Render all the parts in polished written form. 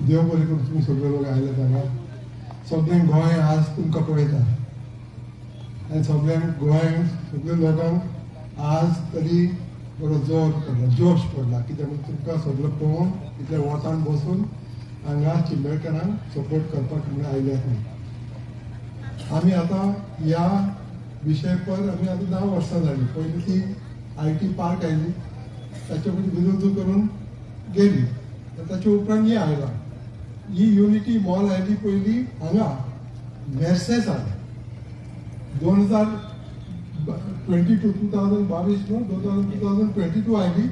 देव बरें करून तुम्ही सगळे लोक आयले हांगा. सगळें गोंय आज तुमकां पळयता आनी सगळ्यांक गोंयांत सगळ्या लोकांक आज तरी बरो जोर पडला, जोश पडला. कित्याक तुमकां सगळं पळोवन इतल्या वोटान बसून हांगा चिंबेडकरांक सपोर्ट करपाक म्हणून आयले आसात. आमी आतां ह्या विशय पर आमी आतां 10 वर्सां जालीं. पयलीं ती IT पार्क आयली, ताचे पयलीं बिजूज करून गेली. ताचे उपरांत ही आयला. ही युनिटी मॉल आयली पयलीं हांगा मेर्सेस आयली 2022 आयली.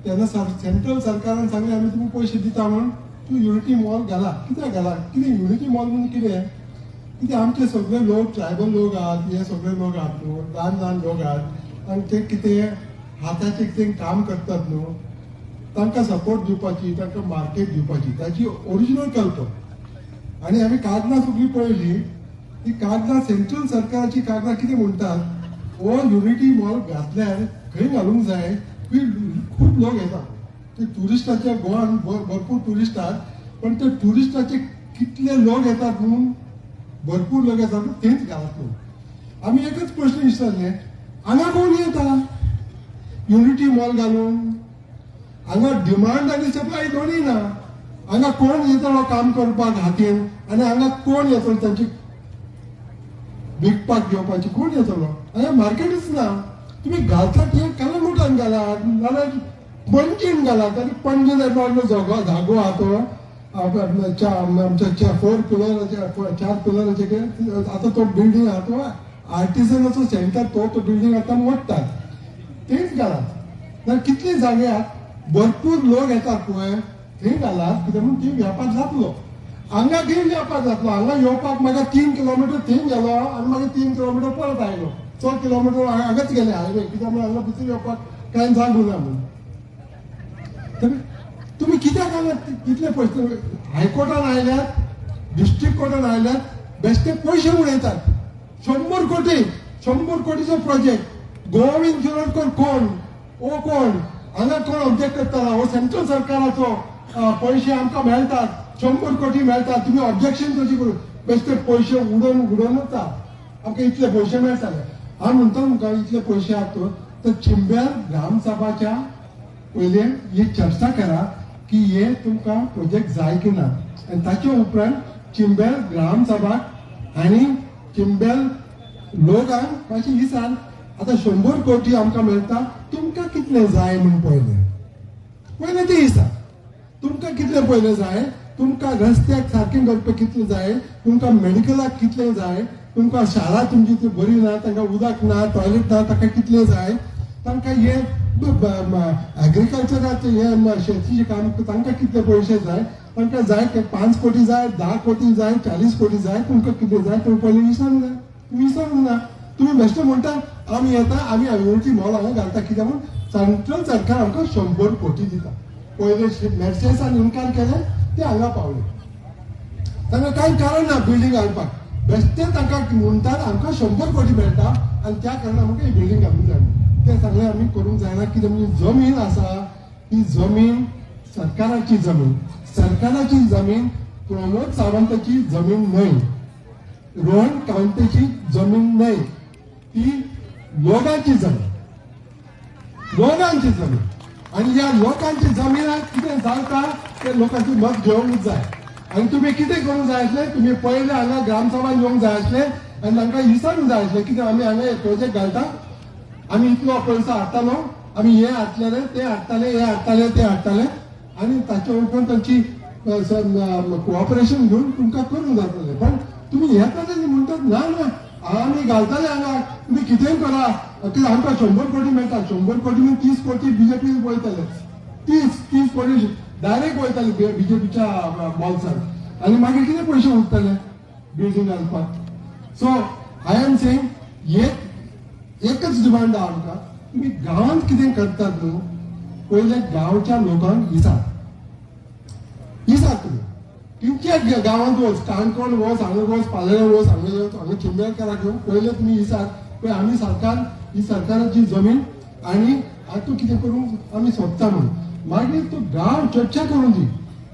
तेन्ना सेंट्रल सरकारान सांगलें आमी तुमकां पयशे दिता म्हणून तूं युनिटी मॉल घाला. कित्याक घाला? कितें युनिटी मॉल म्हणून कितें? कितें आमचे सगळे लोक ट्रायबल लोक आहात, हे सगळे लोक आहात न्हू, ल्हान ल्हान लोक आहात आनी ते कितें हाताचें कितें काम करतात न्हू, तांकां सपोर्ट दिवपाची, तांकां मार्केट दिवपाची, ताची ओरिजिनल कल्पना. आनी आमी कागदां सगळीं पळयलीं. ती कागदां सेंट्रल सरकाराची कागदां कितें म्हणटात, हो युनिटी मॉल घातल्यार खंय घालूंक जाय, खूब लोक येतात. ते ट्युरिस्टाचे गोंयान भरपूर ट्युरिस्ट आहात, पण ते ट्युरिस्टाचे कितले लोक येतात म्हणून भरपूर लोक येतात तेच घालत म्हणून. आमी एकच प्रश्न विचारले, हांगा कोण येता युनिटी मॉल घालून? हांगा डिमांड आनी सप्लाय दोनूय ना. हांगा कोण येतलो काम करपाक हातीन आनी हांगा कोण येतलो तांची विकपाक घेवपाची? कोण येतलो? हांगा मार्केटच ना. तुम्ही घालतात हे कलमुटान घालात नाल्यार पणजीन घालात. आनी पणजीन येतो जागो आहा तो आमच्या 4 पिलराचे आता तो बिल्डींग आहा तो आर्टिझनाचो सेंटर, तो बिल्डींग आता मोडटात. तेच घालात. कितले जागे आहात, भरपूर लोक येतात पळय, थंय घालात. कित्याक म्हणून थंय व्यापार जातलो. हांगा थंय व्यापार जातलो. हांगा येवपाक म्हाका 3 किलोमिटर थंय गेलो आनी मागीर 3 किलोमिटर परत आयलो. 6 किलोमिटर हांगाच गेले हायवे. कित्याक म्हणून हांगा भितर येवपाक कांय जागो ना म्हणून. तुम्ही कित्याक हांगा कितले पयशे हायकोर्टान आयल्यात, डिस्ट्रिक्ट कोर्टान आयल्यात, बेश्टे पयशे उडयतात. 100 कोटीचो प्रोजेक्ट. गोवा इन्शुरन्स कोण? ओ कोण? हांगा कोण ऑब्जेक्ट करताला? हो सेंट्रल सरकाराचो पयशे आमकां मेळटात, 100 कोटी मेळटात. तुम्ही ऑब्जेक्शन कशी करू? बेश्टे पयशे उडोवन वता. आमकां इतले पयशे मेळटाले. हांव म्हणटा तुमकां इतले पयशे आहात तर चिंब्यार ग्रामसभाच्या पयले ही चर्चा करा की हे तुमकां प्रोजेक्ट जाय की ना. आनी ताचे उपरांत चिंब्यार ग्रामसभाक आनी चिंब्यार लोकांक मातशें दिसान आतां 100 कोटी आमकां मेळटा, तुमकां कितले जाय म्हणून पयले ते दिसा. तुमकां कितले पयले जाय, तुमकां रस्त्याक सारकें करपाक कितले जाय, तुमकां मेडिकलाक कितले जाय, तुमकां शाळा तुमची बरी ना, तांकां उदक ना, टॉयलेट ना, ताका कितले जाय, तांकां हे एग्रीकल्चराचे हे शेतीचे काम तांकां कितले पयशे जाय, तांकां जाय ते 5 कोटी जाय, 10 कोटी जाय, 40 कोटी जाय, तुमकां कितले जाय तुम्ही पयलीं विचारूंक जाय. तुम्ही विचारूंक ना. तुम्ही बेश्टे म्हणटा आमी येता, आमी युनिटी मॉल हांगा घालता. कित्याक म्हणून सेंट्रल सरकार आमकां 100 कोटी दिता. पयले मेर्सेसान इन्कार केले, ते हांगा पावले. तांकां कांय कारण ना बिल्डींग घालपाक. बेश्टे तांकां म्हणटात आमकां 100 कोटी मेळटा आनी त्या कारणान आमकां ही बिल्डींग घालूंक जाय. ते सगळें आमी करूंक जायना. कित्याक म्हणजे जमीन आसा ही जमीन सरकाराची जमीन. सरकाराची जमीन प्रमोद सावंताची जमीन न्हय, रोहन कांवतेची जमीन न्हय, ती लोकांची जमीन. लोकांची जमीन. आणि या लोकांची जमीन कितें जाता ते लोकांची मत घेवंक जाय. आनी तुमी कितें करूंक जाय आसलें, तुमी पयले हांगा ग्रामसभान येवंक जाय आसलें आनी तांकां विचारूंक जाय आसलें कित्याक आमी हांगा एक प्रोजेक्ट घालता, आमी इतलो पयसो हाडटालो, आमी हे हाडटले, ते हाडटाले, हे हाडटाले, ते हाडटाले आनी ताचे उपरांत तांची कोऑपरेशन घेवन तुमकां करूंक जातलें. पण तुमी येतात आनी म्हणटात ना ना आमी घालताले हांगा, तुमी कितेंय करा, कित्याक आमकां 100 कोटी मेळटा. 100 कोटी म्हणजे 30 कोटी बीजेपी वयतले. 30 कोटी डायरेक्ट वयतले बीजेपीच्या मॉल्सान आनी मागीर कितें पयशे उरतले बिल्डींग घालपाक. सो आय एम सेइंग एकच डिमांड आहा आमकां, तुमी गांवांत कितें करतात न्हू, पयले गांवच्या लोकांक विचार तुम्ही. तुमच्या गांवांत वच, काणकोण वच, हांगा वच, पालये वच, हांगा चिंबेडकाराक घेवन पयले तुमी विचार पळय आमी सरकार ही सरकाराची जमीन आनी आतां कितें करूंक आमी सोदता म्हणून. मागीर तो गांव चर्चा करून दी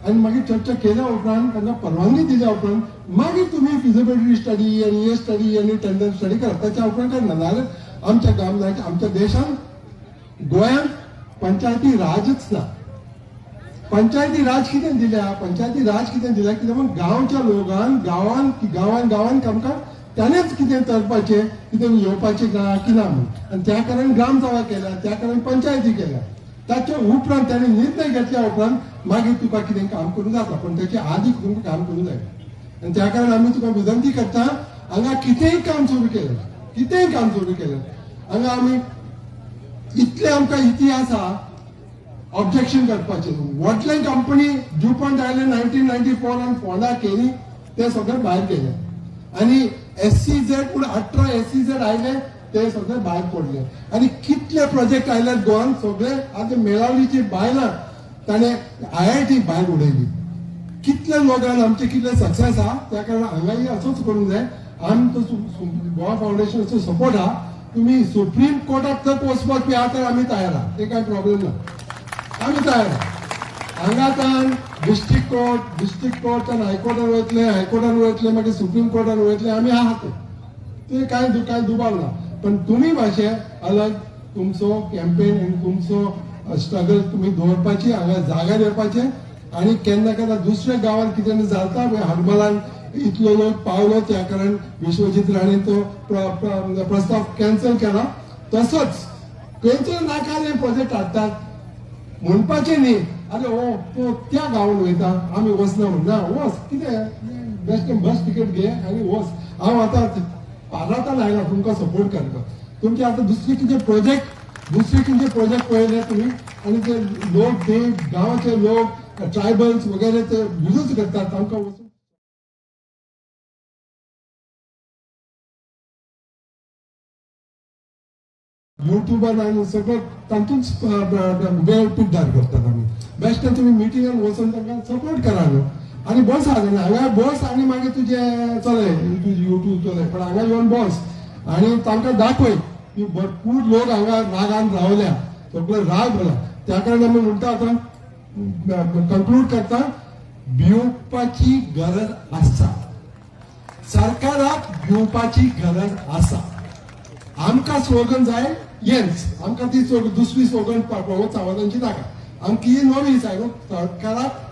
आनी मागीर चर्चा केल्या उपरांत तांकां परवानगी दिल्या उपरांत मागीर तुमी फिजिबिलिटी स्टडी आनी हे स्टडी आनी टेंडर स्टडी करात. ताच्या उपरांत काय नाजाल्यार आमच्या गांवांत आमच्या देशांत गोंयांत पंचायती राजच ना. पंचायती राज कितें दिल्या, पंचायती राज कितें दिल्या कित्याक म्हण गांवच्या लोकांक गांवांत आमकां त्यानेच कितें करपाचें, कितें येवपाचें की ना म्हणून. आनी त्या कारण ग्राम सभा केल्या, त्या कारण पंचायती केल्या. ताच्या उपरांत ताणें निर्णय घेतल्या उपरांत मागीर तुका कितें काम करूं जाता, पण ताचे आदी तुमकां काम करूं जाय. आनी त्या कारण आमी तुका विनंती करता, हांगा कितेंय काम सुरू केलें हांगा आमी इतले आमकां इतिहास आहा ऑब्जेक्शन करपाचें. वॉटलँड कंपनी ड्युपॉन्ट आयलें 1994 आनी फोंडा केली, ते सगळे भायर गेले. आनी SEZ पूण 18 SEZ आयले, ते सगळे भायर पडले. आनी कितले प्रोजेक्ट आयल्यात गोंयांत, सगळे आतां मेळावलीची बायलां ताणें IIT भायर उडयली. कितले लोकांक आमचे कितले सक्सेस आहा, त्या कारण हांगाय असोच करूंक जाय. आमचो गोवा फावंडेशनाचो सपोर्ट आहा. तुम्ही सुप्रीम कोर्टात जर पोचपाक आहा तर आमी तयार आहा, ते काय प्रॉब्लेम ना, आमी तयार आहा. हांगाच्यान डिस्ट्रिक्ट कोर्टान हायकोर्टान वयतले मागीर सुप्रीम कोर्टान वयतले, आमी आहात. ते काय दुबाव ना. पण तुम्ही भाशे अलग तुमचो कॅम्पेन आनी तुमचो स्ट्रगल तुम्ही दवरपाची, हांगा जाग्यार येवपाचे. आनी केन्ना दुसऱ्या गांवांत कितें जाता हरमलान इतलो लोक पावलो, त्या कारण विश्वजीत राणेन तो प्रस्ताव कॅन्सल केला. तसोच खंयचो नाकारे प्रोजेक्ट हाडटात म्हणपाचें न्ही, अरे हो तो त्या गांवांत वयता आमी वचना म्हण ना, वच कितें बेस्ट बस तिकेट घे आनी वच. हांव आतां पारातान आयला तुमकां सपोर्ट करपाक. तुमचे आतां दुसरे कितें प्रोजेक्ट पळयले तुमी, आनी ते लोक ते गांवाचे लोक ट्रायबल्स वगैरे ते युजूच करतात. तांकां वचून युट्यूबार आनी सगळं तातूंच वेळ पिड्डार करतात. आमी बेस्ट तुम्ही मिटिंगान वचून तांकां सपोर्ट करा न्हू, आनी बस हांगा बस आनी मागीर तुजें चलय तुजें युट्यूब चलय, पण हांगा येवन बस आनी तांकां दाखय की भरपूर लोक हांगा रागान रावल्या, सगळो राग जाला. त्या कारण आमी म्हणटा आतां कंक्लूड करता, भिवपाची गरज आसा, सरकाराक भिवपाची गरज आसा. आमकां स्लोगन जाय येंच, आमकां ती दुसरी स्लोगन प्रमोद सावंतांची नाका. आमकां ही नवी जाय, सरकाराक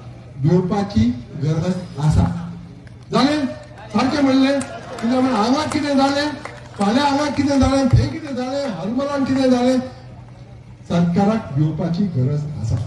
भिवपाची गरज आसा. जालें सारकें म्हणलें. कित्याक हांगा कितें जालें, फाल्यां हांगा कितें जालें, थंय कितें जालें, हरमलान कितें जालें, सरकाराक भिवपाची गरज आसा.